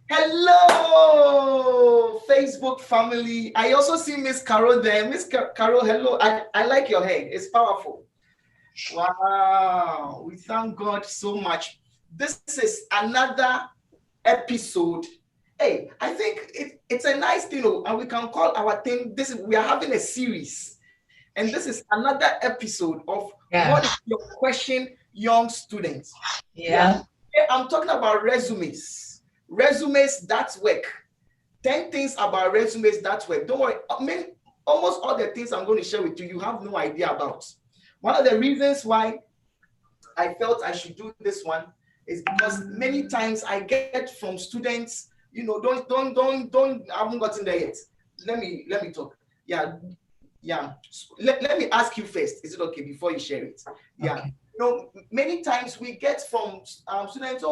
Hello, Facebook family. I also see Miss Carol there. Miss Carol, hello. I like your hair. It's powerful. Wow. We thank God so much. This is another episode. Hey, I think it's a nice thing, and we can call our thing. We are having a series, and this is another episode of What is Your Question, Young Students? I'm talking about resumes. Resumes that work. 10 things about resumes that work. Don't worry. Almost all the things I'm going to share with you, you have no idea about. One of the reasons why I felt I should do this one is because many times I get from students, don't, I haven't gotten there yet. Let me talk. Yeah. Let me ask you first. Is it okay before you share it? Yeah. Okay. Many times we get from students,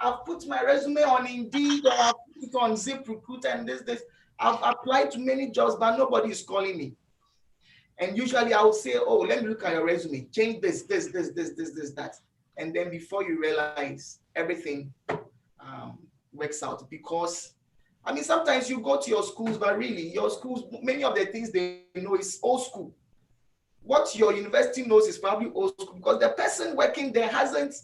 I've put my resume on Indeed or I've put it on ZipRecruiter and this. I've applied to many jobs, but nobody is calling me. And usually I will say, let me look at your resume, change this, that. And then before you realize, everything works out. Because, sometimes you go to your schools, but really, your schools, many of the things they know is old school. What your university knows is probably old school, because the person working there hasn't,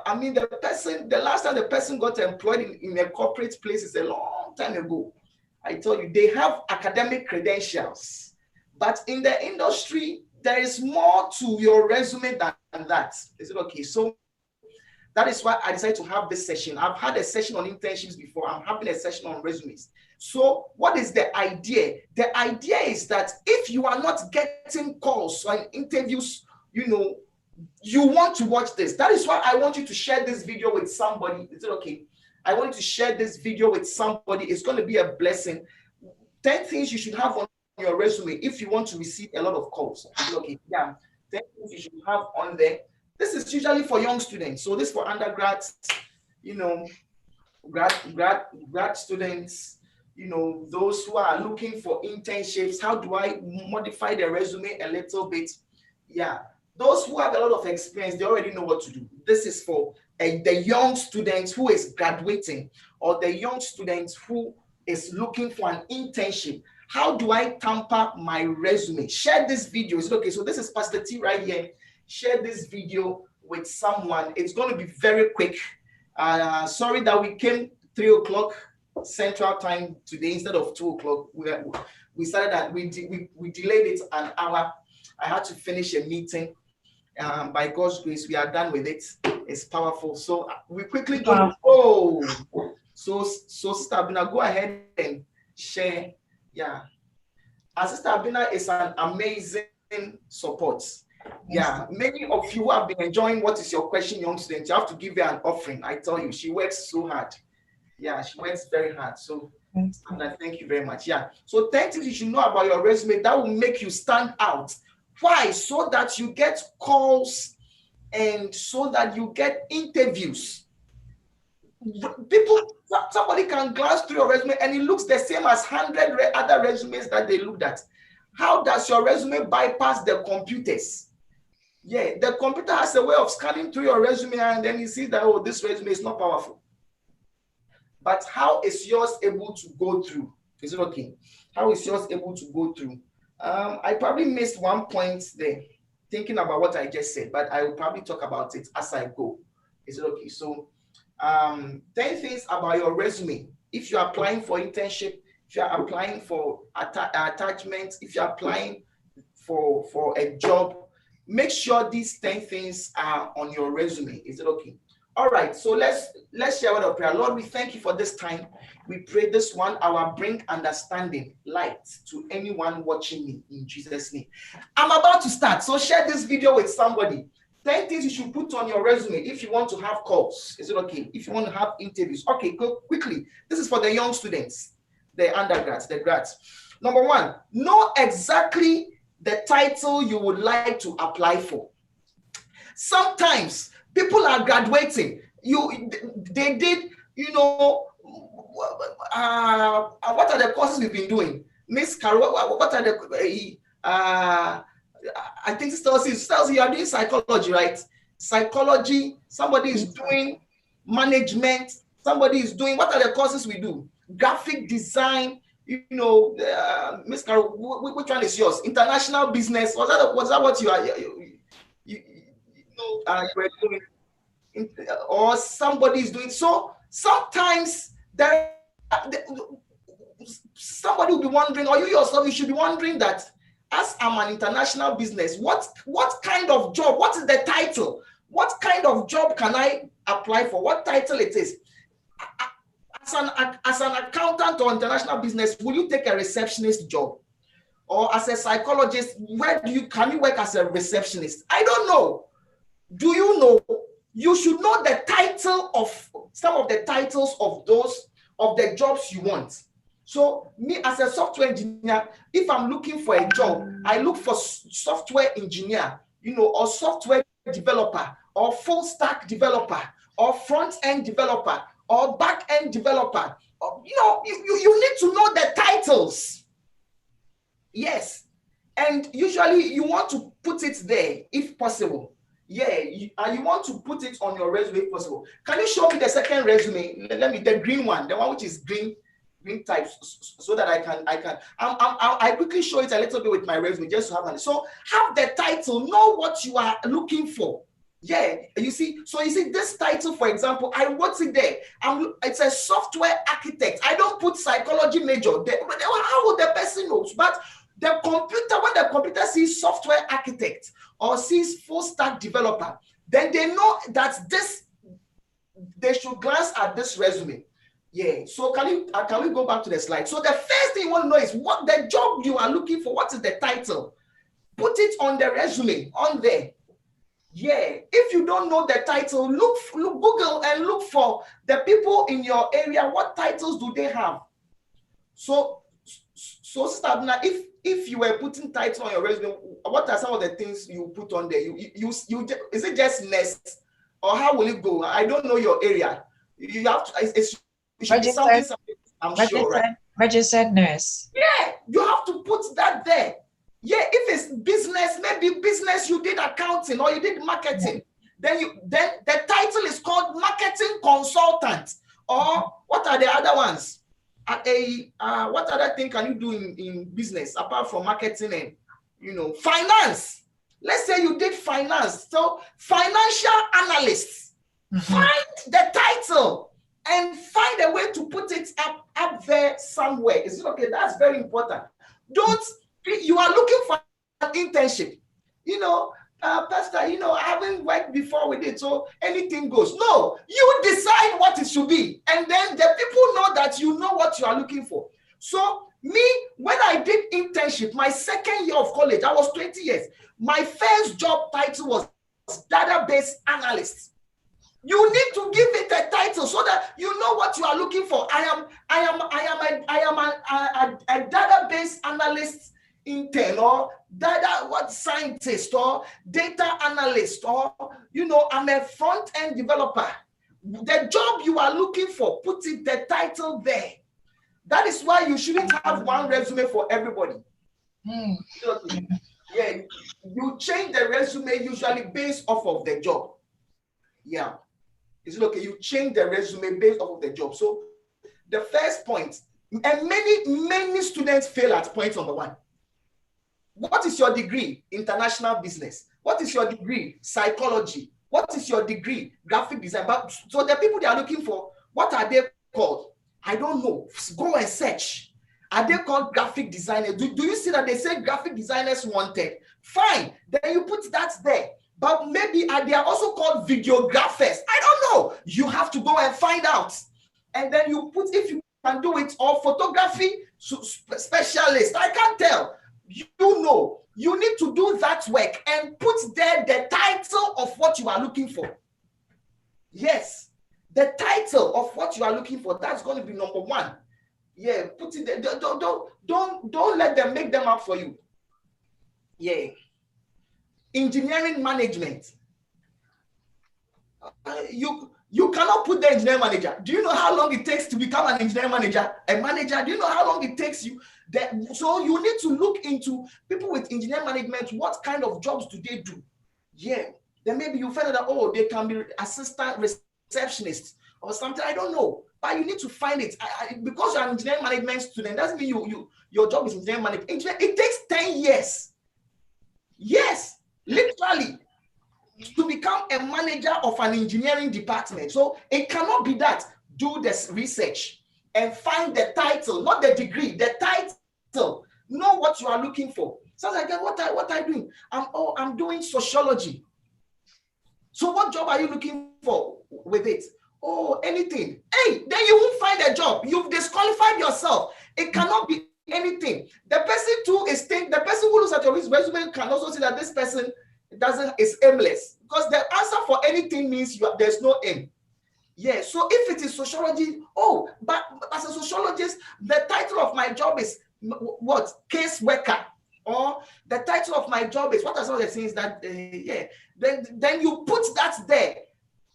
the last time the person got employed in a corporate place is a long time ago. I told you, they have academic credentials, but in the industry, there is more to your resume than that. Is it okay? So that is why I decided to have this session. I've had a session on internships before. I'm having a session on resumes. So what is the idea? The idea is that if you are not getting calls or interviews, you want to watch this. That is why I want you to share this video with somebody. Is it okay? I want you to share this video with somebody. It's going to be a blessing. 10 things you should have on your resume if you want to receive a lot of calls. Is it okay? Yeah. 10 things you should have on there. This is usually for young students. So this is for undergrads, grad students, those who are looking for internships. How do I modify their resume a little bit? Yeah. Those who have a lot of experience, they already know what to do. This is for the young students who is graduating, or the young students who is looking for an internship. How do I tamper my resume? Share this video. Is it okay? So this is Pastor T right here. Share this video with someone. It's going to be very quick. Sorry that we came 3 o'clock Central Time today instead of 2 o'clock. We started that we delayed it an hour. I had to finish a meeting. By God's grace, we are done with it. It's powerful. So we quickly go. So Sister Abina, go ahead and share. Yeah. Sister Abina is an amazing support. Yeah, many of you have been enjoying What Is Your Question, Young Students. You have to give her an offering. I tell you, she works so hard. Yeah, she works very hard. So, thank you very much. Yeah. So 10 things you should know about your resume that will make you stand out. Why? So that you get calls and so that you get interviews. Somebody can glance through your resume and it looks the same as 100 other resumes that they looked at. How does your resume bypass the computers? Yeah, the computer has a way of scanning through your resume and then you see that, this resume is not powerful. But how is yours able to go through? Is it okay? How is yours able to go through? I probably missed one point there, thinking about what I just said, but I will probably talk about it as I go. Is it okay? So 10 things about your resume. If you're applying for internship, if you're applying for attachments, if you're applying for a job, make sure these 10 things are on your resume. Is it okay? All right, so let's share with our prayer. Lord, we thank you for this time. We pray this 1 hour bring understanding, light to anyone watching me in Jesus' name. I'm about to start, so share this video with somebody. 10 things you should put on your resume if you want to have calls. Is it okay? If you want to have interviews. Okay, go quickly. This is for the young students, the undergrads, the grads. Number 1, know exactly the title you would like to apply for. Sometimes people are graduating. They did, what are the courses we've been doing? Miss Carol, what are the, I think Stelsey, you are doing psychology, right? psychology, somebody is doing management, somebody is doing, what are the courses we do? Graphic design, Miss Carol, which one is yours? International business. Was that what you are you were doing? Or somebody is doing? So sometimes somebody will be wondering, or you yourself, you should be wondering that, as I'm an international business, what kind of job? What is the title? What kind of job can I apply for? What title it is? As an accountant or international business, will you take a receptionist job? Or as a psychologist, can you work as a receptionist? I don't know. Do you know? You should know the title of some of the titles of the jobs you want. So me as a software engineer, if I'm looking for a job, I look for software engineer, or software developer, or full stack developer, or front end developer, or back end developer. You need to know the titles. Yes. And usually you want to put it there if possible. Yeah, and you want to put it on your resume if possible. Can you show me the second resume? Let me, the green one, the one which is green type, so that I quickly show it a little bit with my resume just to have one. So have the title, know what you are looking for. Yeah, you see, this title, for example, I wrote it there. It's a software architect. I don't put psychology major. How would the person know? But the computer, when the computer sees software architect or sees full stack developer, then they know that they should glance at this resume. Yeah, so can we go back to the slide? So the first thing you want to know is what the job you are looking for. What is the title? Put it on the resume, on there. Yeah, if you don't know the title, look Google and look for the people in your area. What titles do they have? So Stabna, if you were putting title on your resume, what are some of the things you put on there? You is it just nest, or how will it go? I don't know your area. You have to. It should be something. I'm sure, right? Registered nurse. Yeah, you have to put that there. Yeah, if it's business, maybe business, you did accounting or you did marketing, then the title is called marketing consultant. Or what are the other ones? What other thing can you do in business apart from marketing and finance? Let's say you did finance, so financial analyst. Find the title and find a way to put it up there somewhere. Is it okay? That's very important. You are looking for an internship. Pastor, I haven't worked before with it, so anything goes. No, you decide what it should be. And then the people know that you know what you are looking for. So me, when I did internship, my second year of college, I was 20 years. My first job title was database analyst. You need to give it a title so that you know what you are looking for. I am a database analyst intern, or scientist, or data analyst, or I'm a front-end developer. The job you are looking for, put the title there. That is why you shouldn't have one resume for everybody. Yeah, you change the resume usually based off of the job. Yeah. Is it okay? You change the resume based off of the job. So the first point, and many students fail at point number one. What is your degree? International business. What is your degree? Psychology. What is your degree? Graphic design. But so the people they are looking for, what are they called? I don't know. Go and search. Are they called graphic designers? Do you see that they say graphic designers wanted? Fine. Then you put that there. But maybe they are also called videographers. I don't know. You have to go and find out. And then you put, if you can do it, or photography specialist. I can't tell. You need to do that work and put there the title of what you are looking for. Yes, the title of what you are looking for. That's going to be number one. Yeah, put it there. Don't let them make them up for you. Yeah. Engineering management. You cannot put the engineering manager. Do you know how long it takes to become an engineering manager? A manager, do you know how long it takes you? So you need to look into people with engineering management. What kind of jobs do they do? Yeah. Then maybe you find out that, oh, they can be assistant receptionists or something. I don't know. But you need to find it. Because you're an engineering management student, doesn't mean your job is engineering management. It takes 10 years. Yes, literally, to become a manager of an engineering department. So it cannot be that. Do this research and find the title, not the degree, the title. Know what you are looking for. So I get what are you doing? I'm doing sociology. So what job are you looking for with it? Oh, anything. Hey, then you won't find a job. You've disqualified yourself. It cannot be anything. The person too is the person who looks at your resume can also see that this person is aimless, because the answer for anything means there's no aim. Yeah. So if it is sociology, but as a sociologist, the title of my job is what? Case worker. Or the title of my job is, what are some of the things that then you put that there.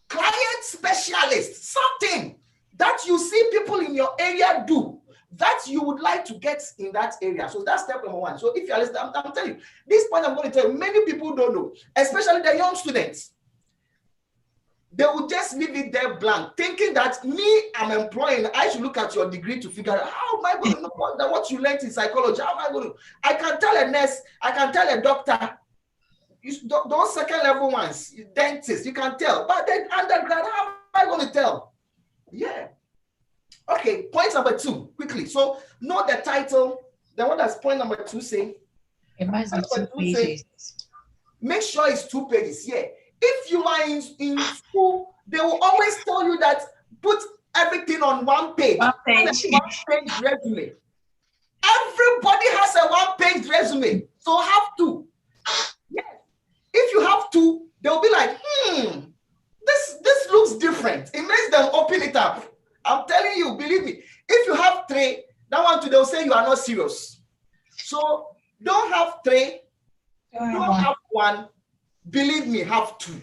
Client specialist, something that you see people in your area do that you would like to get in that area. So that's step number one. So if you're listening, I'm telling you, this point I'm going to tell you, many people don't know, especially the young students. They will just leave it there blank, thinking that I'm employing, I should look at your degree to figure out how am I going to know what you learned in psychology. How am I going to? I can tell a nurse, I can tell a doctor, those second level ones, dentists, you can tell. But then undergrad, how am I going to tell? Yeah. Okay, point number 2, quickly. So know the title. Then what does point number 2 say? It must be 2 pages. Make sure it's 2 pages. Yeah. If you are in school, they will always tell you that put everything on 1 page. 1 page. 1-page resume. Everybody has a 1-page resume. So have 2. Yes. If you have 2, they'll be like, this looks different. It makes them open it up. I'm telling you, believe me. If you have 3, that one too, they'll say you are not serious. So don't have 3, don't have 1. Believe me, have 2.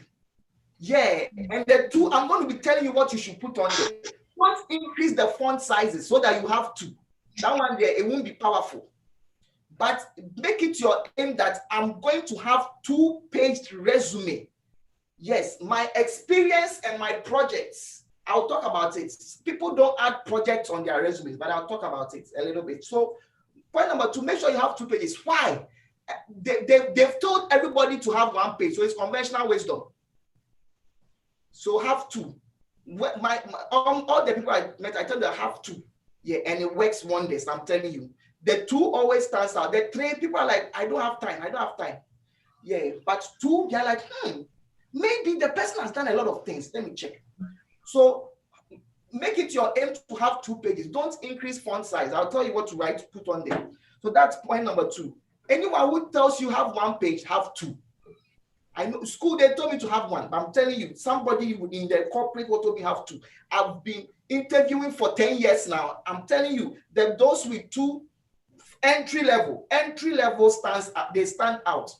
Yeah, and the 2, I'm going to be telling you what you should put on there. Don't increase the font sizes so that you have 2. That one there, it won't be powerful. But make it your aim that I'm going to have 2-page resume. Yes, my experience and my projects, I'll talk about it. People don't add projects on their resumes, but I'll talk about it a little bit. So point number 2, make sure you have 2 pages. Why? They've told everybody to have 1 page, so it's conventional wisdom. So have 2. All the people I met, I tell them have 2. Yeah, and it works wonders. I'm telling you, the 2 always stands out. The 3 people are like, I don't have time. Yeah, but 2, they're like, maybe the person has done a lot of things. Let me check. So make it your aim to have 2 pages. Don't increase font size. I'll tell you what to write, put on there. So that's point number 2. Anyone who tells you have 1 page, have 2. I know school, they told me to have 1, but I'm telling you, somebody in the corporate will told me have 2. I've been interviewing for 10 years now. I'm telling you that those with 2 entry level they stand out.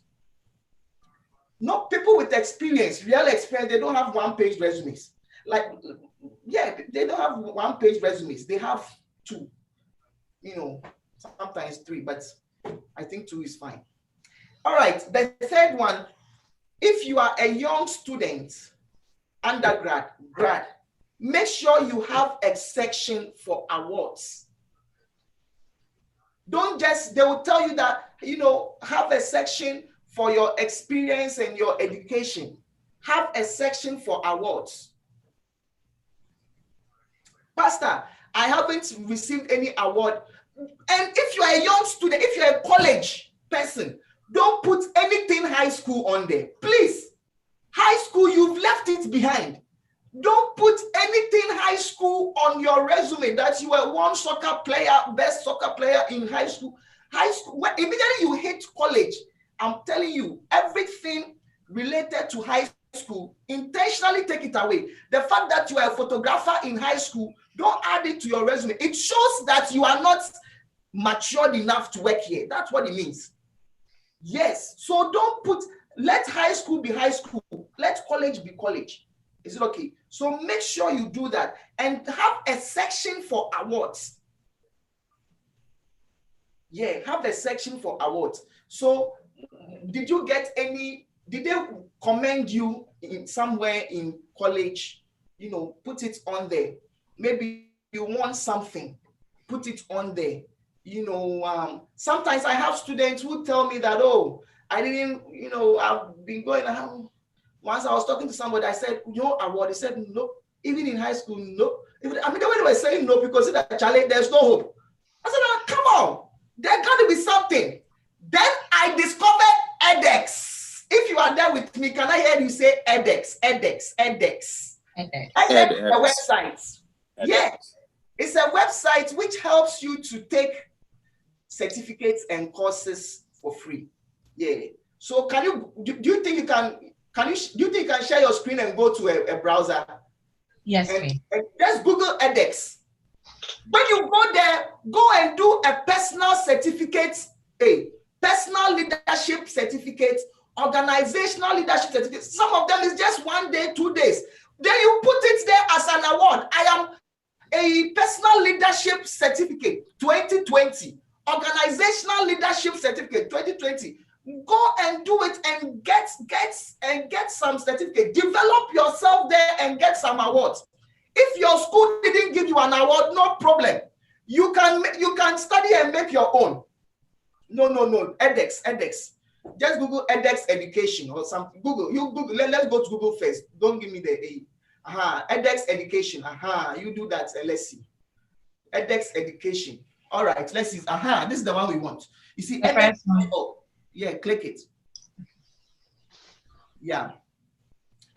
Not people with experience, real experience, they don't have 1-page resumes. Like, yeah, they don't have 1-page resumes. They have 2, sometimes 3, but I think 2 is fine. All right, the third one, if you are a young student, undergrad, grad, make sure you have a section for awards. Don't just, they will tell you that, have a section for your experience and your education. Have a section for awards. Pastor, I haven't received any award. And if you are a young student, if you're a college person, don't put anything high school on there. Please. High school, you've left it behind. Don't put anything high school on your resume that you were one soccer player, best soccer player in high school. Immediately you hit college, I'm telling you, everything related to high school, intentionally take it away. The fact that you are a photographer in high school, don't add it to your resume. It shows that you are not matured enough to work here. That's what it means. Yes. So let high school be high school. Let college be college. Is it okay? So make sure you do that and have a section for awards. Yeah, have a section for awards. So did you get any Did they commend you in somewhere in college? Put it on there. Maybe you want something, put it on there. Sometimes I have students who tell me that, oh, I didn't, I've been going around. Once I was talking to somebody, I said, no award. He said, no. Even in high school, no. The way they were saying no, because that challenge, there's no hope. I said, oh, come on, there got to be something. Then I discovered edX. If you are there with me, can I hear you say edX? edX. A website. Yes, it's a website which helps you to take certificates and courses for free. Yeah. So do you think you can share your screen and go to a browser? Yes, and just Google edX. When you go there, go and do a personal certificate, a personal leadership certificate, organizational leadership certificate. Some of them is just 1 day, 2 days. Then you put it there as an award. I am a personal leadership certificate 2020, organizational leadership certificate 2020. Go and do it and get some certificate. Develop yourself there and get some awards. If your school didn't give you an award, no problem. You can study and make your own. No. edX. Just Google edX education or something. Google. Let's go to Google first. Don't give me the A. edX education. You do that. Let's see. edX education. All right. Let's see. This is the one we want. You see, edX. Oh, yeah. Click it. Yeah.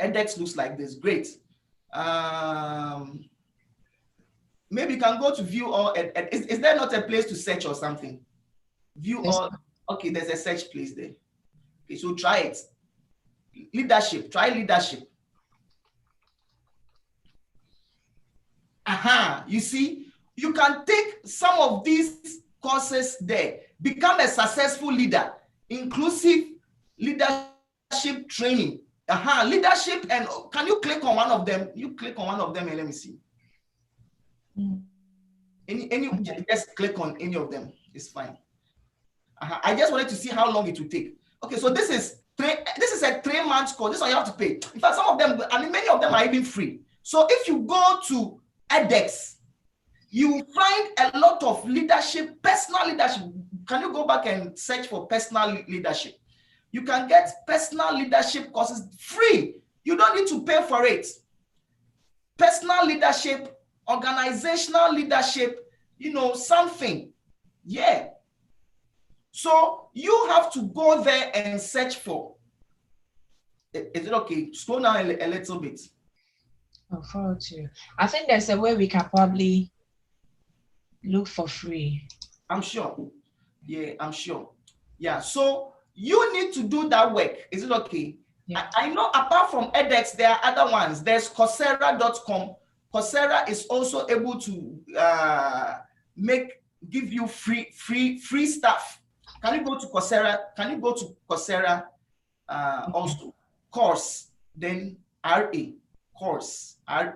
edX looks like this. Great. Maybe you can go to view all. Is there not a place to search or something? View all. Okay, there's a search place there. Okay, so try it. Leadership. Try leadership. You see, you can take some of these courses there. Become a successful leader. Inclusive leadership training. Leadership, and can you click on one of them? You click on one of them and let me see. Just click on any of them. It's fine. I just wanted to see how long it will take. Okay, so this is a 3-month course. This one you have to pay. In fact, some of them, many of them are even free. So if you go to edX, you will find a lot of leadership, personal leadership. Can you go back and search for personal leadership? You can get personal leadership courses free. You don't need to pay for it. Personal leadership, organizational leadership, something. Yeah. So you have to go there and search for. Is it okay? Scroll down a little bit. I'll follow too. I think there's a way we can probably look for free. I'm sure. Yeah, I'm sure. Yeah. So you need to do that work. Is it okay? Yeah. I know apart from edX, there are other ones. There's Coursera.com. Coursera is also able to give you free stuff. Can you go to Coursera? Okay. Also course, then RA, course, RA.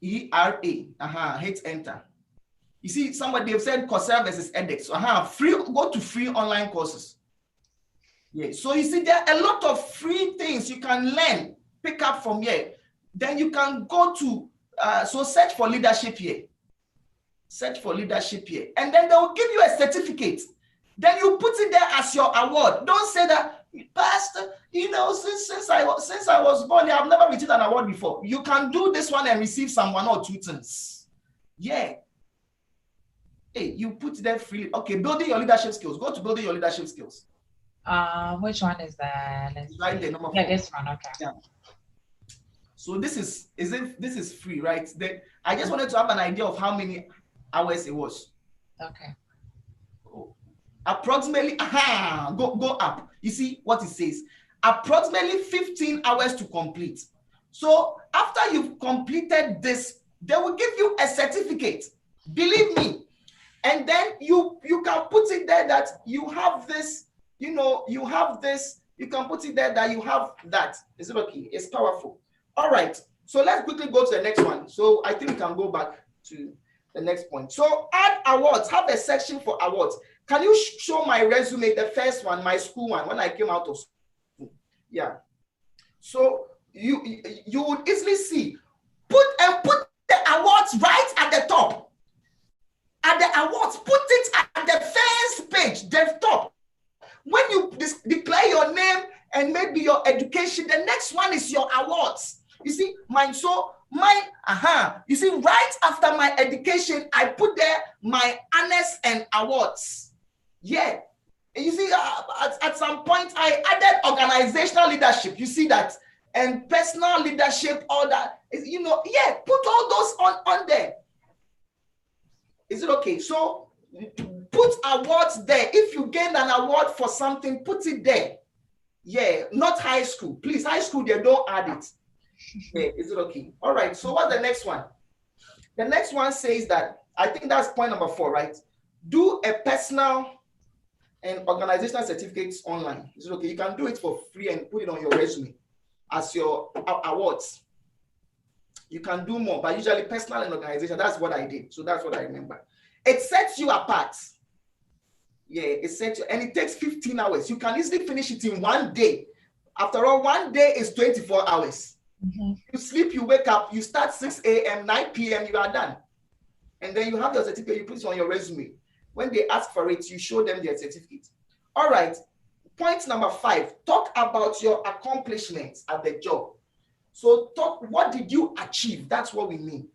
ERA, hit enter. You see, somebody have said Coursera versus edX. So free, go to free online courses. Yeah, so you see, there are a lot of free things you can learn, pick up from here. Then you can go to, so search for leadership here. Search for leadership here. And then they will give you a certificate. Then you put it there as your award. Don't say that, Pastor, since I was born, I've never received an award before. You can do this one and receive some 1 or 2 things. Yeah. Hey, you put there free. Okay, building your leadership skills. Go to building your leadership skills. Which one is that? Right there, number 4. Yeah, this one. Okay. Yeah. So this is free, right? Then I just wanted to have an idea of how many hours it was. Okay. Approximately, go up. You see what it says? Approximately 15 hours to complete. So after you've completed this, they will give you a certificate. Believe me. And then you can put it there that you have this, you have this. You can put it there that you have that. Is it okay? It's powerful. All right. So let's quickly go to the next one. So I think we can go back to the next point. So add awards. Have a section for awards. Can you show my resume, the first one, my school one, when I came out of school? Yeah. So you would easily see, put the awards right at the top. At the awards, put it at the first page, the top. When you declare your name and maybe your education, the next one is your awards. You see, mine. You see, right after my education, I put there my honors and awards. Yeah. You see, at some point, I added organizational leadership. You see that? And personal leadership, all that. Yeah, put all those on there. Is it okay? So put awards there. If you gain an award for something, put it there. Yeah, not high school. Please, high school, they don't add it. Yeah, is it okay? All right, so what's the next one? The next one says that, I think that's point number 4, right? Do a personal and organizational certificates online. Is it okay? You can do it for free and put it on your resume as your awards. You can do more, but usually personal and organization, that's what I did. So that's what I remember. It sets you apart. Yeah, it sets you, and it takes 15 hours. You can easily finish it in one day. After all, one day is 24 hours. Mm-hmm. You sleep, you wake up, you start 6 a.m., 9 p.m., you are done. And then you have your certificate, you put it on your resume. When they ask for it, you show them their certificate. All right, point number 5, talk about your accomplishments at the job. So what did you achieve? That's what we mean.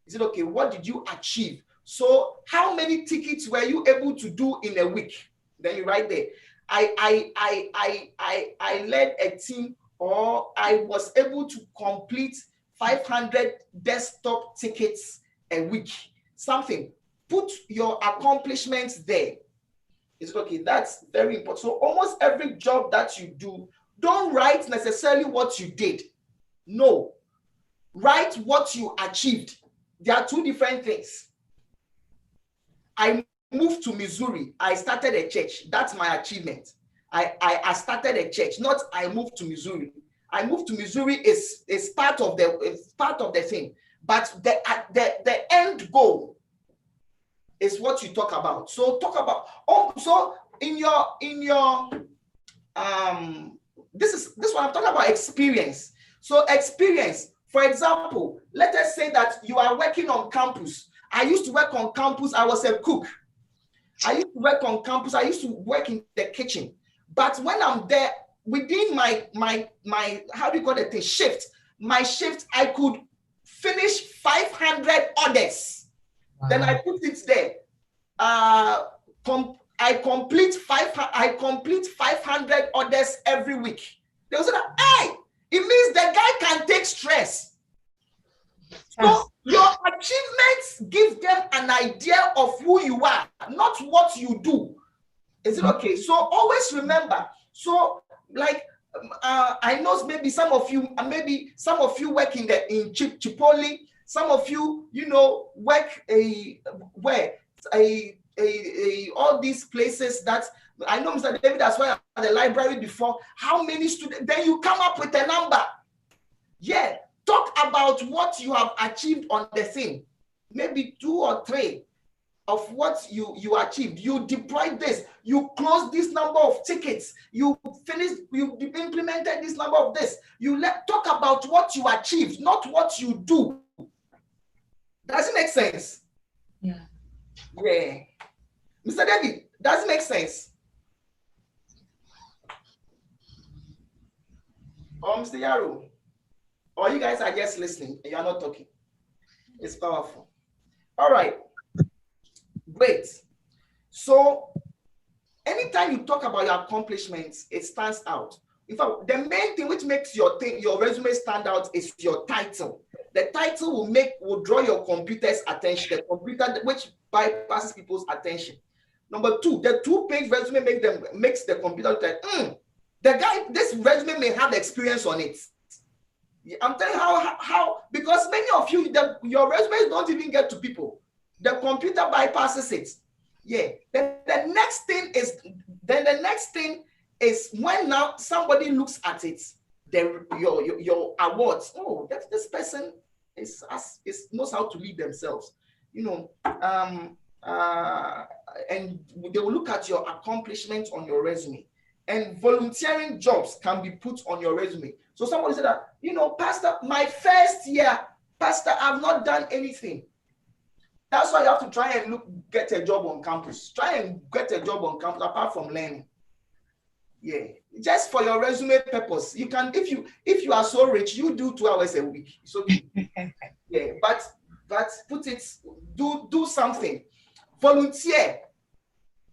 Is it okay? What did you achieve? So how many tickets were you able to do in a week? Then you write there. I led a team, or I was able to complete 500 desktop tickets a week. Something. Put your accomplishments there. Is it okay? That's very important. So almost every job that you do, don't write necessarily what you did. No. Write what you achieved. There are two different things. I moved to Missouri. I started a church. That's my achievement. I started a church, not I moved to Missouri. I moved to Missouri is part of the thing. But the end goal is what you talk about. So talk about, so in your this is what I'm talking about, experience. So experience, for example, let us say that you are working on campus. I used to work on campus. I was a cook. I used to work on campus. I used to work in the kitchen. But when I'm there, within my how do you call it, shift, my shift, I could finish 500 orders. Wow. Then I put it there. I complete 500 orders every week. They will say, hey, it means the guy can take stress. So your achievements give them an idea of who you are, not what you do. Is it okay? So always remember. So like I know maybe some of you work in Chipotle. Some of you work all these places that I know, Mr. David, that's why at the library before. How many students? Then you come up with a number. Yeah. Talk about what you have achieved on the thing. Maybe 2 or 3 of what you achieved. You deployed this. You closed this number of tickets. You finished. You implemented this number of this. Talk about what you achieved, not what you do. Does it make sense? Yeah. Yeah. Mr. David, does it make sense? Or Mr. Yaro? Or you guys are just listening and you are not talking? It's powerful. All right. Great. So anytime you talk about your accomplishments, it stands out. In fact, the main thing which makes your resume stand out is your title. The title will draw your computer's attention, the computer which bypasses people's attention. Number 2, the 2-page resume makes the computer like, the guy, this resume may have experience on it. I'm telling you how because many of you, your resumes don't even get to people. The computer bypasses it. Yeah. Then the next thing is when now somebody looks at it, your awards. Oh, this person knows how to lead themselves. and they will look at your accomplishments on your resume. And volunteering jobs can be put on your resume. So somebody said that, Pastor, my first year, Pastor, I've not done anything. That's why you have to try and get a job on campus. Try and get a job on campus apart from learning. Yeah, just for your resume purpose. You can, if you are so rich, you do 2 hours a week. It's okay. Yeah, but put it, do something. Volunteer.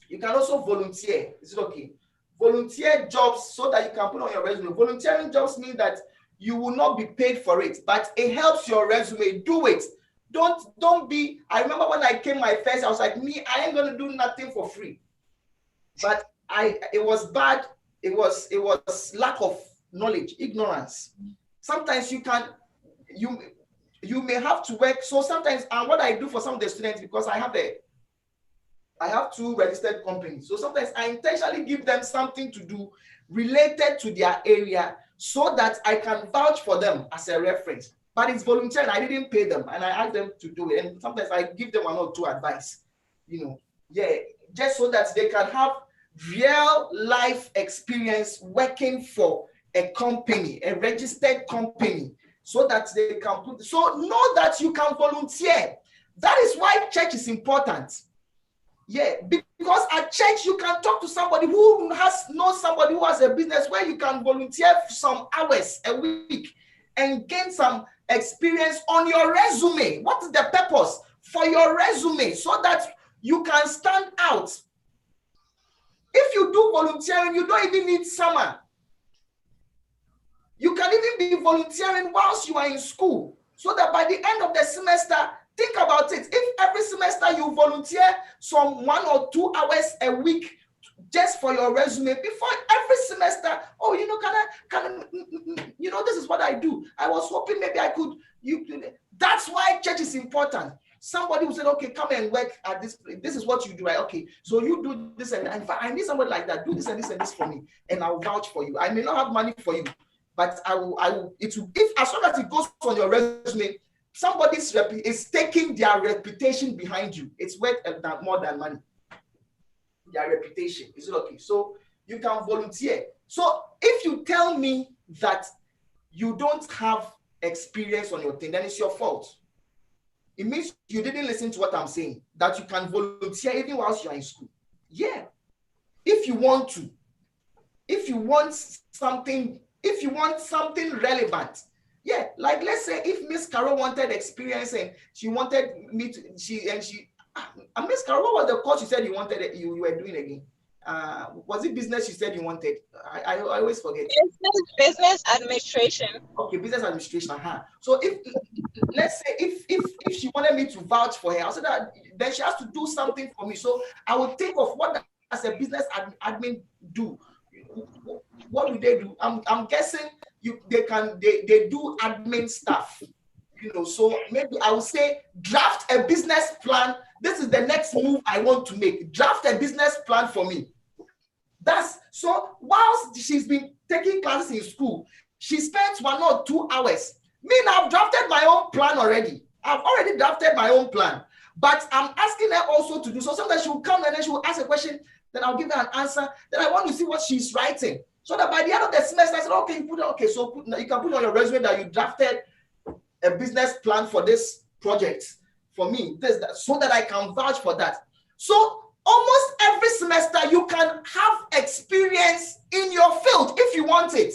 You can also volunteer. Is it okay? Volunteer jobs so that you can put on your resume. Volunteering jobs mean that you will not be paid for it, but it helps your resume. Do it. Don't be. I remember when I came my first, I was like, I ain't gonna do nothing for free. But it was bad. It was lack of knowledge, ignorance. Sometimes you may have to work. So sometimes, and what I do for some of the students, because I have 2 registered companies. So sometimes I intentionally give them something to do related to their area so that I can vouch for them as a reference. But it's volunteering. I didn't pay them, and I ask them to do it. And sometimes I give them 1 or 2 advice, just so that they can have real life experience working for a company, a registered company, so that they can so know that you can volunteer. That is why church is important. Yeah, because at church you can talk to somebody who knows somebody who has a business where you can volunteer for some hours a week and gain some experience on your resume. What is the purpose for your resume? So that you can stand out. If you do volunteering, you don't even need summer. You can even be volunteering whilst you are in school, so that by the end of the semester, think about it. If every semester you volunteer some 1 or 2 hours a week just for your resume, before every semester, this is what I do. I was hoping maybe I could. That's why church is important. Somebody who said, okay, come and work at this place. This is what you do, right? Okay, so you do this, and I need somebody like that. Do this and this and this for me, and I'll vouch for you. I may not have money for you, but I will. It will. If as long as it goes on your resume, somebody's is taking their reputation behind you. It's worth more than money. Their reputation. Is it okay? So you can volunteer. So if you tell me that you don't have experience on your thing, then it's your fault. It means you didn't listen to what I'm saying, that you can volunteer even whilst you're in school. Yeah. If you want to, if you want something relevant. Yeah, like let's say if Miss Carol wanted experience and she wanted me to, Miss Carol, what was the course you said you wanted, you were doing again? Was it business you said you wanted? I always forget. Business administration. Okay, business administration. So if let's say if she wanted me to vouch for her, I said that then she has to do something for me. So I would think of what does a business admin do? What do they do? I'm guessing they do admin stuff. So maybe I would say draft a business plan. This is the next move I want to make. Draft a business plan for me. That's so whilst she's been taking classes in school, she spent 1 or 2 hours. I've drafted my own plan already. I've already drafted my own plan, but I'm asking her also to do. So sometimes she will come and then she will ask a question, then I'll give her an answer. Then I want to see what she's writing. So that by the end of the semester, I said, okay, you can put on your resume that you drafted a business plan for this project for me, so that I can vouch for that. So almost every semester you can have experience in your field if you want it.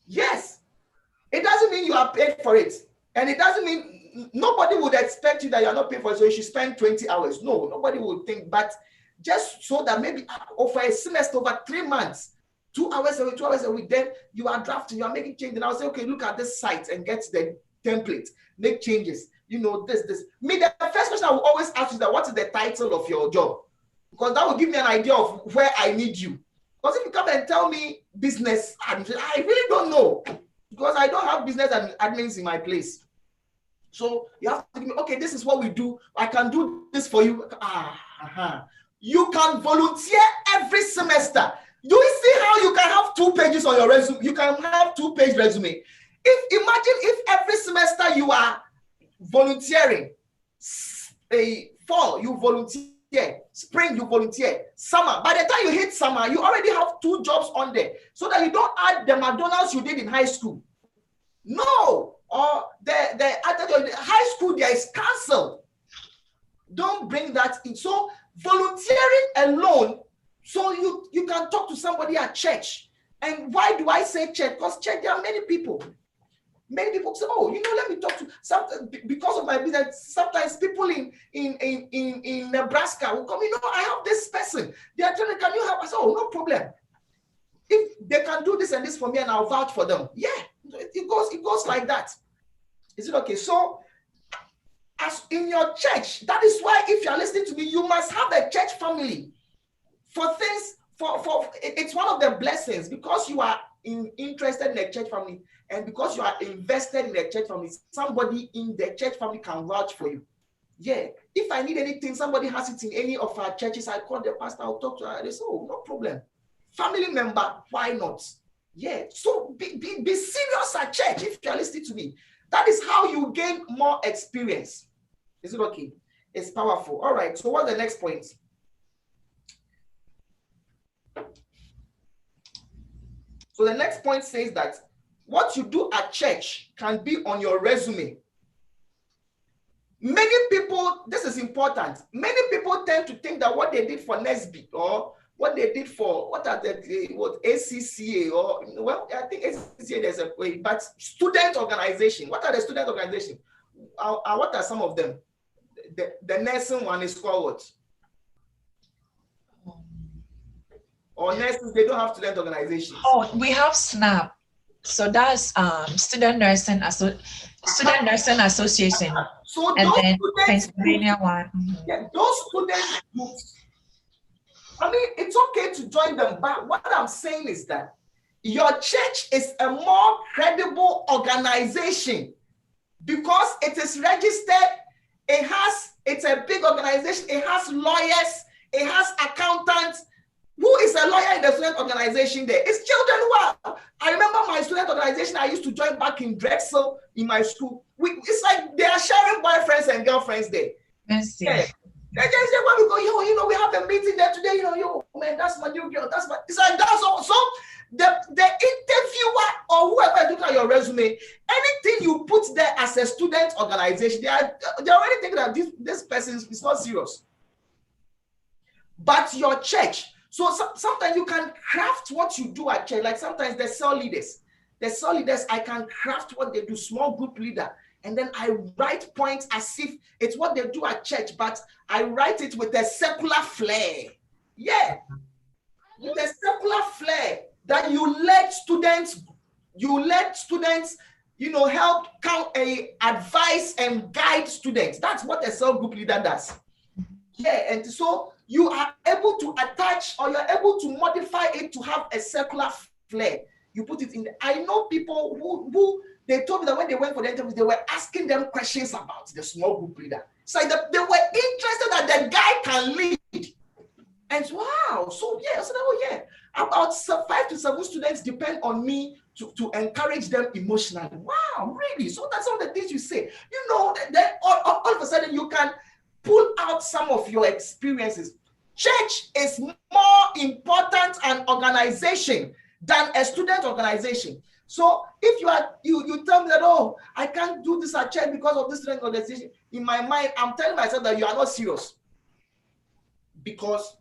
Yes, it doesn't mean you are paid for it, and it doesn't mean nobody would expect you that you're not paid for it, so you should spend 20 hours. No, nobody would think, but just so that maybe over a semester, over 3 months, 2 hours a week, then you are drafting, you are making changes. And I'll say, okay, look at this site and get the template, make changes. This. The first question I will always ask is that what is the title of your job? Because that will give me an idea of where I need you. Because if you come and tell me business admin, I really don't know. Because I don't have business admins in my place. So you have to give me, okay, this is what we do. I can do this for you. You can volunteer every semester. Do you see how you can have 2 pages on your resume? You can have 2-page resume. Imagine if every semester you are volunteering Fall, you volunteer. Spring, you volunteer. Summer, by the time you hit summer, you already have 2 jobs on there, so that you don't add the McDonald's you did in high school. No, or the high school there is cancelled. Don't bring that in. So volunteering alone, so you can talk to somebody at church. And why do I say church? Because church, there are many people. Many people say, oh, let me talk to some, because of my business. Sometimes people in Nebraska will come, I have this person. They are telling me, can you help? I say, oh, no problem. If they can do this and this for me, and I'll vouch for them. Yeah, it goes like that. Is it okay? So, as in your church, that is why if you are listening to me, you must have a church family for things. For it's one of the blessings, because you are interested in a church family, and because you are invested in a church family, somebody in the church family can vouch for you. Yeah, if I need anything, somebody has it in any of our churches, I call the pastor, I'll talk to her. They say, oh, no problem. Family member, why not? Yeah, so be serious at church if you are listening to me. That is how you gain more experience. Is it okay? It's powerful. All right, so what's the next point? So the next point says that what you do at church can be on your resume. Many people, this is important. Many people tend to think that what they did for Nesby, or what they did for ACCA, or I think ACCA there's a way, but student organization. What are the student organization? What are some of them? The nursing one is called what? Or nurses, they don't have student organizations. Oh, we have SNAP. So that's Student Nursing Association. So and those then students, Pennsylvania one. Yeah, those student groups, I mean, it's okay to join them, but what I'm saying is that your church is a more credible organization because it is registered. It's a big organization. It has lawyers. It has accountants. Who is a lawyer in the student organization there? It's children who are. I remember my student organization I used to join back in Drexel in my school. It's like they are sharing boyfriends and girlfriends there. Yes, yeah. They just say, when we go, we have a meeting there today, man, that's my new girl. It's like that's all. So the interviewer or whoever is looking at your resume, anything you put there as a student organization, they already thinking that this person is not serious. But your church, so sometimes you can craft what you do at church. Like sometimes the cell leaders, I can craft what they do, small group leader. And then I write points as if it's what they do at church, but I write it with a secular flair. Yeah. With a secular flair that you let students, help advise and guide students. That's what a cell group leader does. Yeah. And so you are able to attach, or you're able to modify it to have a secular flair. You put it in there. I know people who they told me that when they went for the interviews, they were asking them questions about the small group leader. It's like they were interested that the guy can lead. And wow, so yeah, about 5 to 7 students depend on me to encourage them emotionally. Wow, really? So that's all the things you say. Then all of a sudden you can pull out some of your experiences. Church is more important an organization than a student organization. So if you tell me that, oh, I can't do this at church because of this student organization, in my mind, I'm telling myself that you are not serious. Because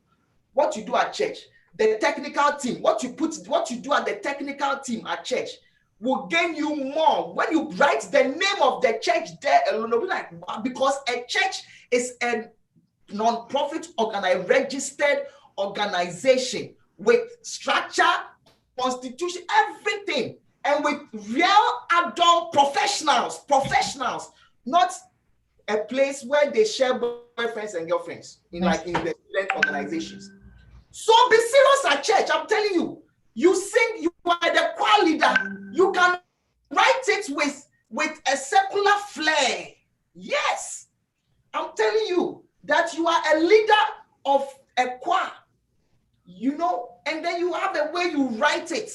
what you do at church, the technical team, what you do at the technical team at church will gain you more. When you write the name of the church there alone, you'll be like, wow, because a church is a non-profit registered organization with structure, constitution, everything, and with real adult professionals, not a place where they share boyfriends and girlfriends in the student organizations. So be serious at church. I'm telling you, you sing, you are the choir leader. You can write it with a secular flair. Yes, I'm telling you that you are a leader of a choir, and then you have the way you write it.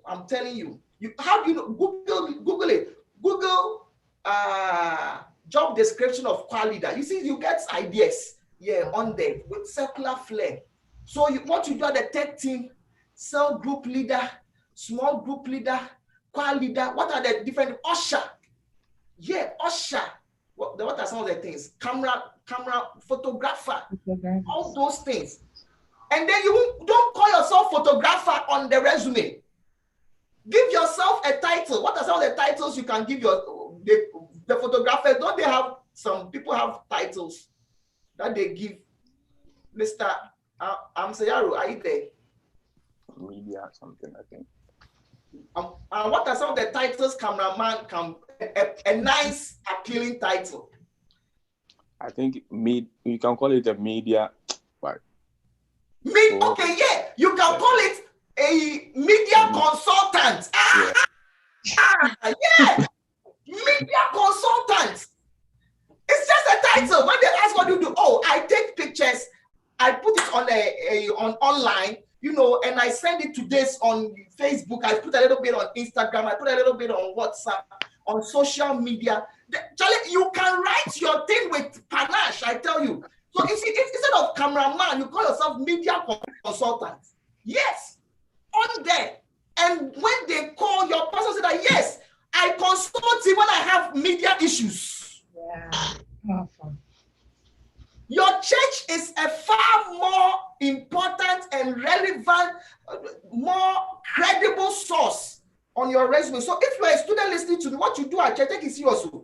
I'm telling you. How do you know? Google it. Google job description of quality leader. You see, you get ideas, on there with circular flare. So what you do at the tech team, cell group leader, small group leader, quality leader, what are the different usher? Usher. What are some of the things? Camera, photographer, all those things. And then you don't call yourself photographer on the resume. Give yourself a title. What are some of the titles you can give the photographers? Don't they have, some people have titles that they give? Mr. Amsayaro, are you there? Media something, I think. What are some of the titles cameraman can, a nice appealing title? I think you can call it a media. Okay, you can call it a media consultant. Media consultant. It's just a title. When they ask what you do, I take pictures, I put it on online, and I send it to this on Facebook. I put a little bit on Instagram. I put a little bit on WhatsApp, on social media. Charlie, you can write your thing with panache, I tell you. So you see, instead of cameraman, you call yourself media consultant. Yes, on there. And when they call, your person say that, yes, I consult you when I have media issues. Yeah. Your church is a far more important and relevant, more credible source on your resume. So if you're a student listening to me, what you do at church, take it seriously.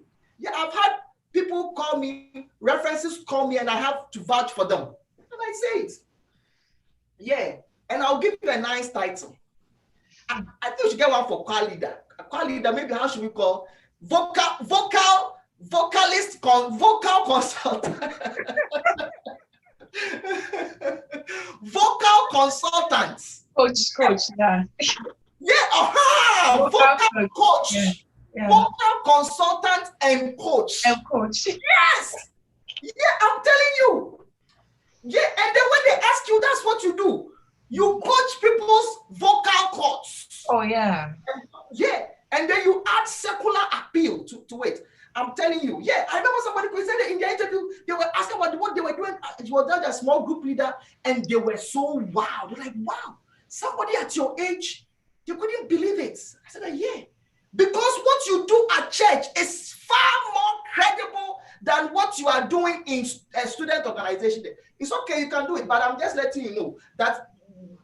I've had people call me, references call me, and I have to vouch for them. And I say it. And I'll give you a nice title. I think we should get one for choir leader. A choir leader, maybe how should we call? Vocal consultant. Vocal consultants. Coach, yeah. Vocal coach. Yeah. Vocal consultant and coach. Yes. I'm telling you. And then when they ask you, that's what you do. You coach people's vocal cords. Oh, yeah. And then you add secular appeal to it. I'm telling you. I remember somebody said in the interview, they were asking about what they were doing. It was a small group leader, and they were so wow. They're like, wow, somebody at your age, they couldn't believe it. I said, because what you do at church is far more credible than what you are doing in a student organization. It's okay, you can do it, but I'm just letting you know that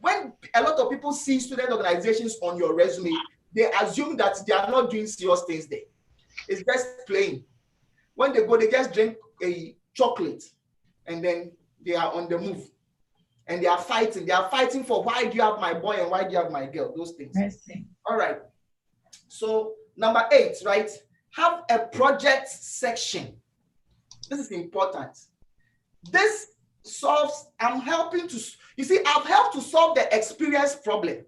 when a lot of people see student organizations on your resume, they assume that they are not doing serious things there. It's just playing. When they go, they just drink a chocolate, and then they are on the move. And they are fighting. They are fighting for, why do you have my boy and why do you have my girl? Those things. All right. So number 8, right? Have a project section. This is important. This solves, I've helped to solve the experience problem.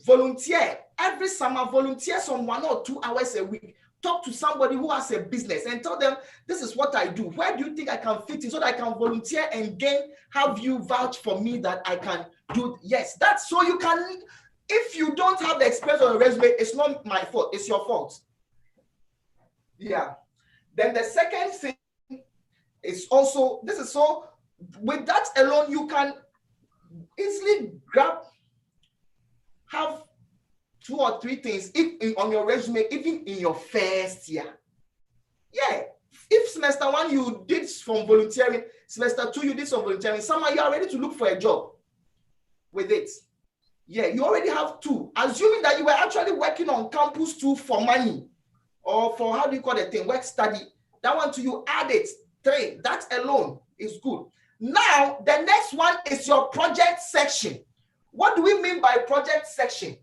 Volunteer. Every summer, volunteer some 1 or 2 hours a week. Talk to somebody who has a business and tell them, this is what I do. Where do you think I can fit in so that I can volunteer and have you vouch for me that I can do? Yes, that's so you can. If you don't have the experience on your resume, it's not my fault. It's your fault. Then the second thing is also, with that alone, you can easily have 2 or 3 things on your resume, even in your first year. If semester 1 you did some volunteering, semester 2 you did some volunteering, summer you are ready to look for a job with it. You already have 2. Assuming that you were actually working on campus 2 for money, or for, how do you call the thing, work study, that one to you add it, 3. That alone is good. Now, the next one is your project section. What do we mean by project section?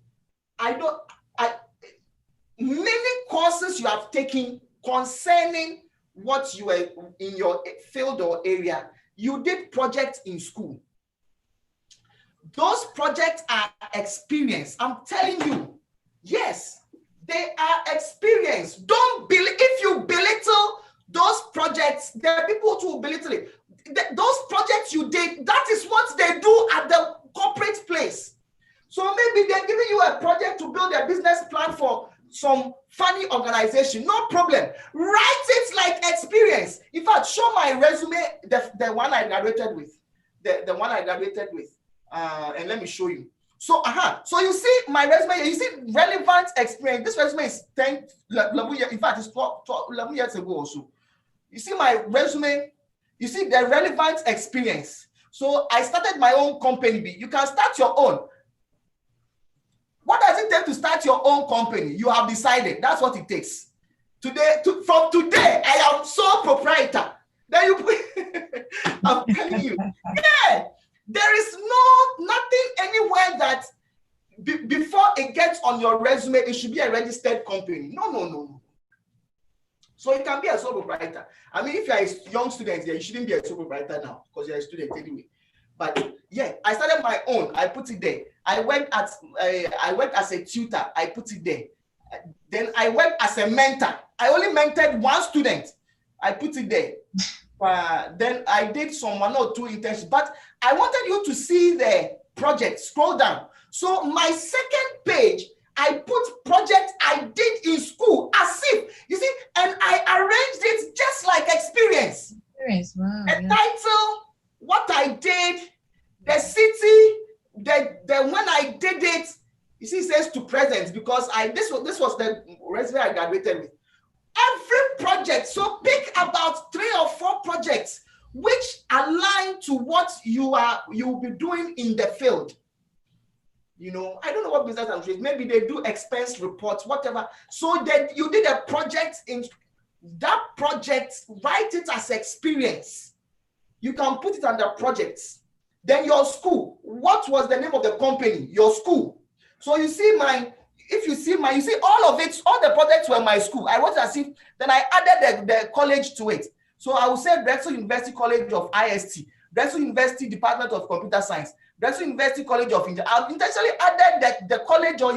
Many courses you have taken concerning what you were in your field or area, you did projects in school. Those projects are experience. I'm telling you, yes, they are experience. If you belittle those projects, there are people who will belittle it. Those projects you did, that is what they do at the corporate place. So maybe they're giving you a project to build a business plan for some funny organization, no problem. Write it like experience. In fact, show my resume, the one I graduated with, the one I graduated with, and let me show you. So, so you see my resume, you see relevant experience. This resume is 11 years, in fact, it's 11 years ago also. You see my resume, you see the relevant experience. So I started my own company. You can start your own. What does it take to start your own company? You have decided. That's what it takes. From today, I am sole proprietor. Then you put, I'm telling you. Yeah. There is nothing anywhere that before it gets on your resume, it should be a registered company. No. So you can be a sole proprietor. I mean, if you're a young student, you shouldn't be a sole proprietor now because you're a student anyway. But yeah, I started my own. I put it there. I went as a tutor. I put it there. Then I went as a mentor. I only mentored one student. I put it there. Then I did some 1 or 2 internships. But I wanted you to see the project. Scroll down. So my second page, I put project I did in school as if, you see, and I arranged it just like experience. Wow, a title, what I did, the city, the when I did it. You see, it says to present because this was the resume I graduated with. Every project, so pick about 3 or 4 projects which align to what you'll be doing in the field. You know, I don't know what business I'm doing. Maybe they do expense reports, whatever. So that you did a project in that project, write it as experience. You can put it under projects. Then your school. What was the name of the company? Your school. So you see you see all of it, all the projects were my school. I wrote as if, then I added the college to it. So I will say Drexel University College of IST, Drexel University Department of Computer Science, Drexel University College of Engineering. I've intentionally added the college or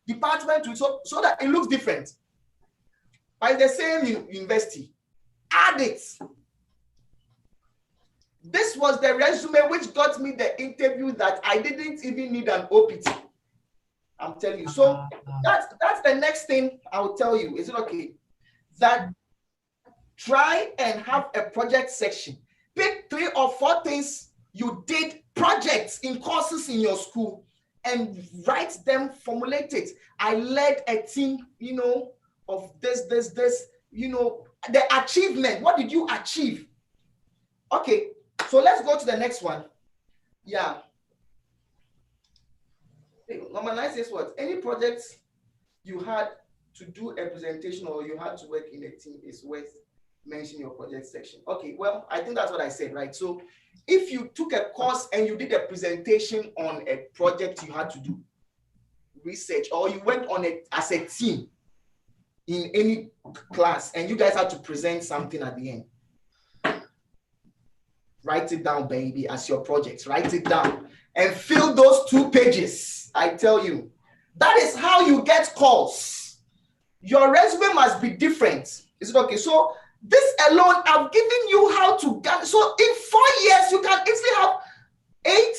department to it so that it looks different. But it's the same university. Add it. This was the resume which got me the interview that I didn't even need an OPT. I'm telling you. So that's the next thing I will tell you. Is it okay? That try and have a project section. Pick 3 or 4 things you did, projects in courses in your school, and write them, formulate it. I led a team, of this, the achievement. What did you achieve? Okay, so let's go to the next one. Yeah. Number 9 says what? Any projects you had to do a presentation or you had to work in a team is worth mentioning your project section. Okay, well, I think that's what I said, right? So if you took a course and you did a presentation on a project you had to do, research, or you went on it as a team in any class and you guys had to present something at the end, write it down, baby, as your project. Write it down and fill those 2 pages. I tell you, that is how you get calls. Your resume must be different. Is it okay? So this alone, I've given you how to get. So in 4 years, you can easily have 8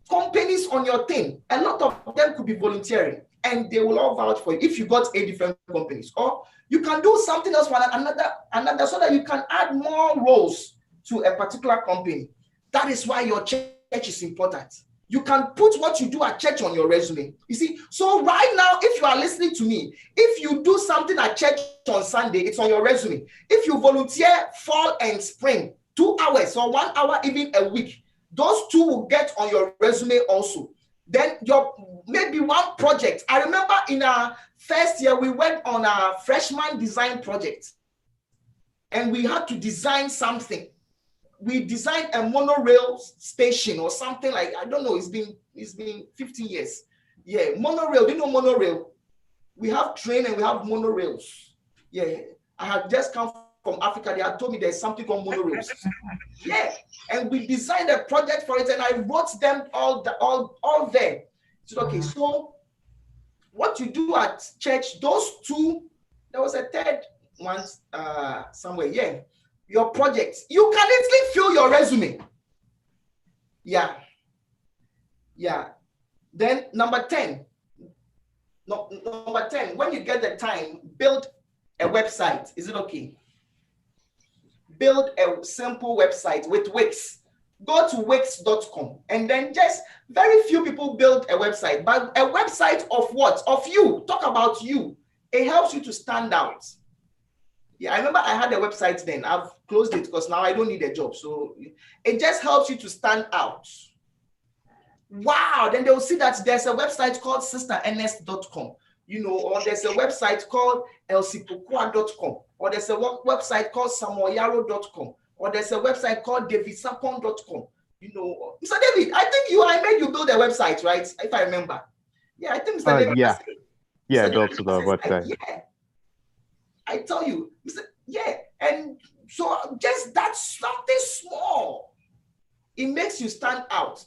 companies on your thing. A lot of them could be volunteering, and they will all vouch for you if you got 8 different companies. Or you can do something else for another, so that you can add more roles to a particular company. That is why your church is important. You can put what you do at church on your resume. You see, so right now, if you are listening to me, if you do something at church on Sunday, it's on your resume. If you volunteer fall and spring, 2 hours or 1 hour even a week, those 2 will get on your resume also. Then maybe 1 project. I remember in our first year, we went on a freshman design project and we had to design something. We designed a monorail station or something like, I don't know, it's been 15 years. Yeah, monorail. Do you know monorail? We have train and we have monorails. Yeah, I had just come from Africa. They had told me there's something called monorails. Yeah, and we designed a project for it and I wrote them all there. So, okay, so what you do at church, those 2, there was a third one somewhere, yeah. Your projects, you can easily fill your resume. Yeah. Then number 10, No, number 10, when you get the time, build a website. Is it okay? Build a simple website with Wiyq. Go to Wiyq.com, and then just very few people build a website, but a website of what? Of you. Talk about you. It helps you to stand out. Yeah, I remember I had a website then. I've closed it because now I don't need a job. So it just helps you to stand out. Wow. Then they'll see that there's a website called sisterns.com, or there's a website called elsipokua.com, or there's a website called samoyaro.com, or there's a website called davidsapon.com. Mr. David, I made you build a website, right? If I remember. Yeah, I think Mr. David. Yeah, Doctor, the website. Yeah. I tell you, yeah, and so just that's something small. It makes you stand out.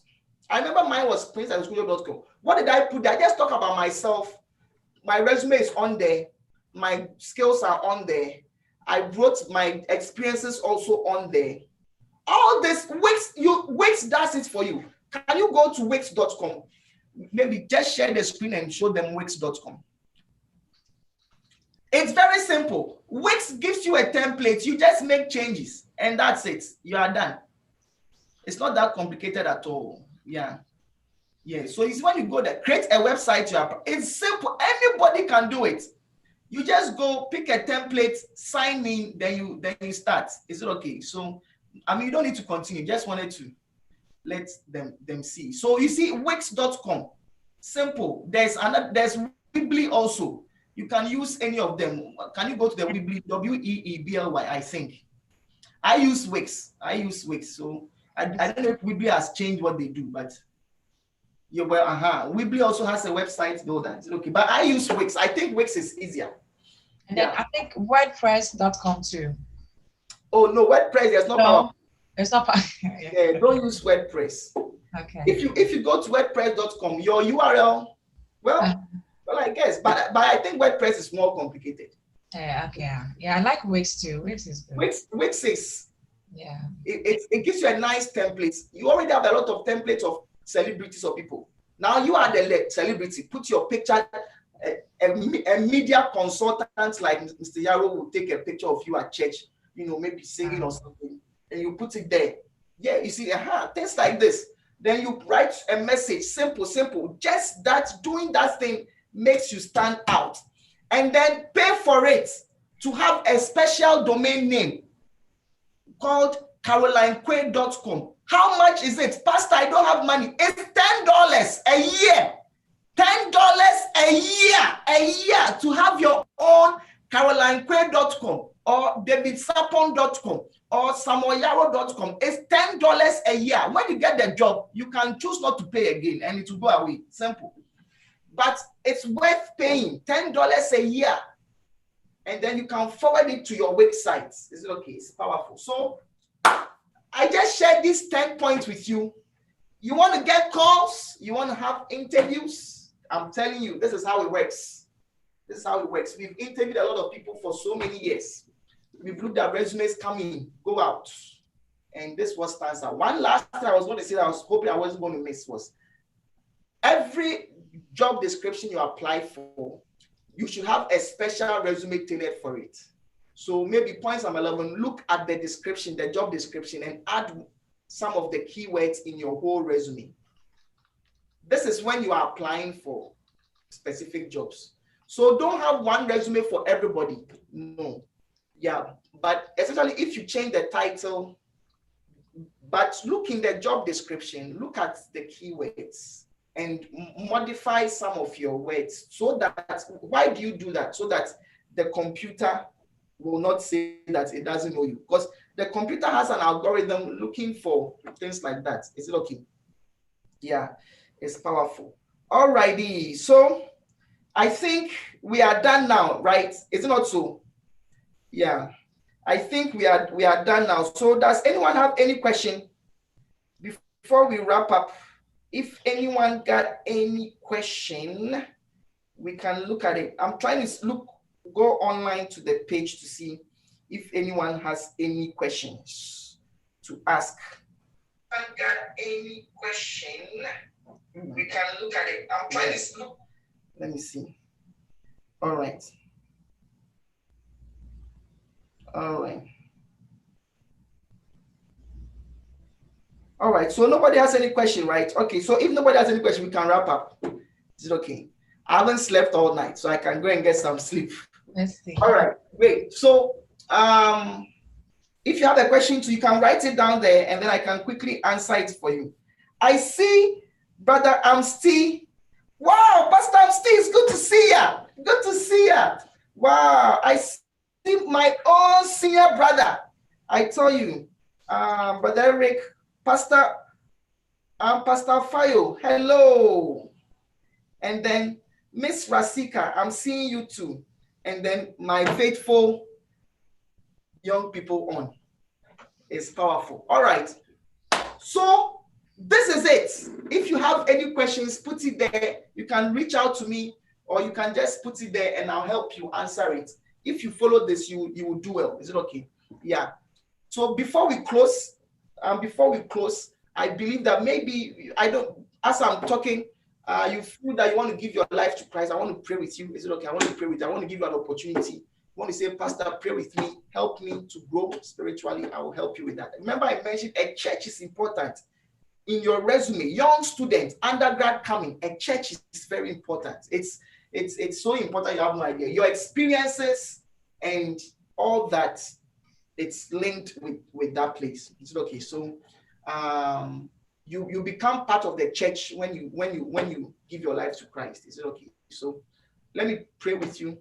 I remember mine was prince@school.com. What did I put there? I just talk about myself. My resume is on there. My skills are on there. I wrote my experiences also on there. All this, Wiyq does it for you. Can you go to Wiyq.com? Maybe just share the screen and show them Wiyq.com. It's very simple. Wiyq gives you a template. You just make changes, and that's it. You are done. It's not that complicated at all. Yeah. So it's when you go there, create a website. It's simple. Anybody can do it. You just go pick a template, sign in, then you start. Is it okay? So, you don't need to continue. Just wanted to let them see. So you see, Wiyq.com. Simple. There's Weebly also. You can use any of them. Can you go to the Weebly? Weebly, I think. I use Wiyq. So I don't know if Weebly has changed what they do, but Weebly also has a website builder. Okay, but I use Wiyq. I think Wiyq is easier. And then I think WordPress.com too. Oh no, WordPress, there's no power. It's not power. Yeah, don't use WordPress. Okay. If you go to WordPress.com, your URL, well, I guess, but I think WordPress is more complicated. Yeah, okay. Yeah, I like Wiyq too. Wiyq is good. Wiyq is, yeah. It gives you a nice template. You already have a lot of templates of celebrities or people. Now you are the celebrity. Put your picture. A media consultant like Mr. Yaro will take a picture of you at church, maybe singing or something, and you put it there. Yeah, you see, things like this. Then you write a message, simple. Just that, doing that thing makes you stand out. And then pay for it to have a special domain name called carolinequay.com. How much is it? Pastor, I don't have money. It's $10 a year. $10 a year to have your own carolinequay.com or davidsapon.com or samoyaro.com. It's $10 a year. When you get the job, you can choose not to pay again and it will go away. Simple. But it's worth paying $10 a year. And then you can forward it to your website. Is it okay? It's powerful. So I just shared these 10 points with you. You want to get calls? You want to have interviews? I'm telling you, this is how it works. We've interviewed a lot of people for so many years. We've looked at resumes come in, go out. And this was stands out. One last thing I was going to say that I was hoping I wasn't going to miss was every job description you apply for, you should have a special resume tailored for it. So maybe points number 11, look at the description, the job description, and add some of the keywords in your whole resume. This is when you are applying for specific jobs. So don't have one resume for everybody. No. Yeah, but especially if you change the title, but look in the job description, look at the keywords and modify some of your words so that, why do you do that? So that the computer will not say that it doesn't know you, because the computer has an algorithm looking for things like that. Is it okay? Yeah, it's powerful. Alrighty, so I think we are done now, right? Is it not so? Yeah, I think we are done now. So does anyone have any question before we wrap up? If anyone got any question, we can look at it. I'm trying to go online to the page to see if anyone has any questions to ask. If I got any question, we can look at it. I'm trying to look. Let me see. All right. All right. All right. So nobody has any question, right? Okay. So if nobody has any question, we can wrap up. Is it okay? I haven't slept all night, so I can go and get some sleep. Let's see. All right. Great. So if you have a question too, you can write it down there, and then I can quickly answer it for you. I see, Brother Amsti. Wow, Pastor Amsti, it's good to see ya. Good to see ya. Wow, I see my own senior brother. I tell you, Brother Eric, Pastor Fayo, hello. And then Miss Rasika, I'm seeing you too. And then my faithful young people on. It's powerful. All right. So this is it. If you have any questions, put it there. You can reach out to me, or you can just put it there and I'll help you answer it. If you follow this, you will do well. Is it okay? Yeah. So before we close, I believe that maybe as I'm talking, you feel that you want to give your life to Christ. I want to pray with you. Is it okay? I want to pray with you. I want to give you an opportunity. You want to say, Pastor, pray with me, help me to grow spiritually. I will help you with that. Remember, I mentioned a church is important. In your resume, young student, undergrad coming, a church is very important. It's so important. You have no idea. Your experiences and all that, it's linked with that place. Is it okay? So you become part of the church when you give your life to Christ. Is it okay? So let me pray with you.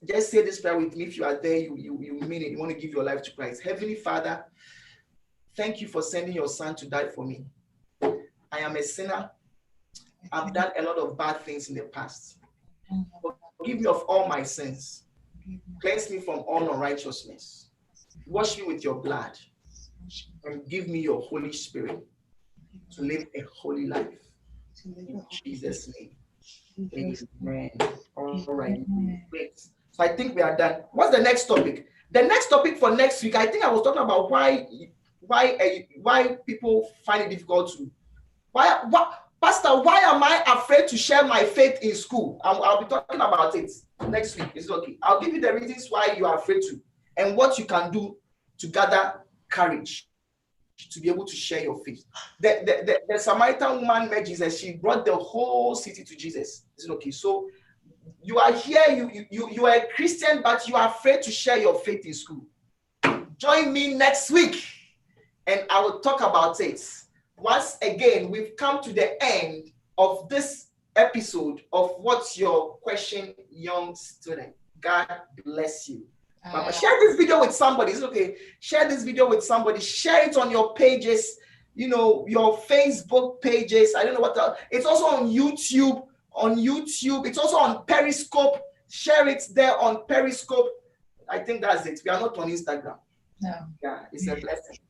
Just say this prayer with me. If you are there, you mean it. You want to give your life to Christ. Heavenly Father, thank you for sending your son to die for me. I am a sinner. I've done a lot of bad things in the past. Forgive me of all my sins. Cleanse me from all unrighteousness. Wash me with your blood. And give me your Holy Spirit to live a holy life. In Jesus' name. Amen. All right. Great. So I think we are done. What's the next topic? The next topic for next week, I think I was talking about why people find it difficult to. Pastor, why am I afraid to share my faith in school? I'll be talking about it next week. Is it okay? I'll give you the reasons why you are afraid to and what you can do to gather courage to be able to share your faith. The Samaritan woman met Jesus. She brought the whole city to Jesus. Is it okay? So you are here, you are a Christian, but you are afraid to share your faith in school. Join me next week and I will talk about it. Once again, we've come to the end of this episode of What's Your Question, Young Student. God bless you. Share this video with somebody. It's okay. Share this video with somebody. Share it on your pages, your Facebook pages. I don't know what else. It's also on YouTube. It's also on Periscope. Share it there on Periscope. I think that's it. We are not on Instagram. No. Yeah, it's a blessing.